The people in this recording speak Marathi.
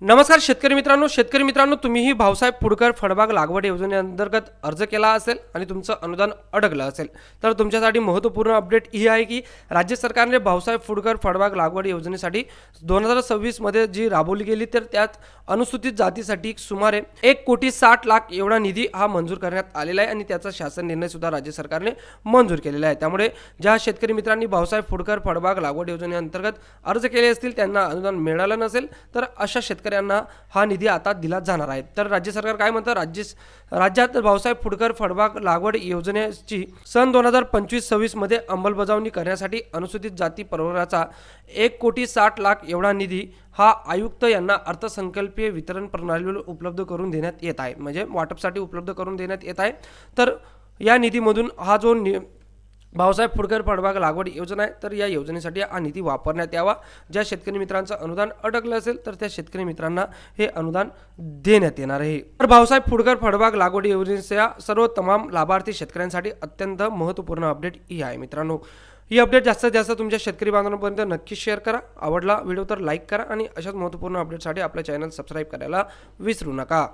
नमस्कार शेतकरी मित्रांनो तुम्हीही भाऊसाहेब फुडकर फळबाग लागवड योजनेअंतर्गत अर्ज केला असेल आणि तुमचं अनुदान अडकलं असेल तर तुमच्यासाठी महत्त्वपूर्ण अपडेट ही आहे की राज्य सरकारने भाऊसाहेब फुडकर फळबाग लागवड योजनेसाठी 2026 मध्ये जी राबवली गेली तर त्यात अनुसूचित जातीसाठी सुमारे 1,60,00,000 एवढा निधी हा मंजूर करण्यात आलेला आहे आणि त्याचा शासन निर्णय सुद्धा राज्य सरकारने मंजूर केलेला आहे। त्यामुळे ज्या शेतकरी मित्रांनी भाऊसाहेब फुडकर फळबाग लागवड योजनेअंतर्गत अर्ज केले असतील त्यांना अनुदान मिळालं नसेल तर अशा शेतकऱ्यांना हा निधी आता दिला जाणार आहे। तर राज्य सरकार काय म्हणतं, राज्यात भाऊसाहेब फुडकर फळबाग लागवड योजनेची सन 2025-26 मध्ये अंमलबजावणी करण्यासाठी अनुसूचित जाती प्रवर्गाचा 1,60,00,000 एवढा निधी हा आयुक्त यांना अर्थसंकल्पीय वितरण प्रणालीवर उपलब्ध करून देण्यात येत आहे, म्हणजे वाटपसाठी उपलब्ध करून देण्यात येत आहे। तर या निधीमधून हा जो भाऊसाहेब फुडकर फळबाग लागवड योजना आहे तर या योजनेसाठी हा निधी वापरण्यात यावा। ज्या शेतकरी मित्रांचं अनुदान अडकलं असेल तर त्या शेतकरी मित्रांना हे अनुदान देण्यात येणार आहे। तर भाऊसाहेब फुडकर फळबाग लागवड योजनेच्या सर्व तमाम लाभार्थी शेतकऱ्यांसाठी अत्यंत महत्त्वपूर्ण अपडेट ही आहे मित्रांनो। ही अपडेट जास्तीत जास्त तुमच्या शेतकरी बांधवांपर्यंत नक्की शेअर करा। आवडला व्हिडिओ तर लाईक करा आणि अशाच महत्त्वपूर्ण अपडेटसाठी आपल्या चॅनल सबस्क्राईब करायला विसरू नका।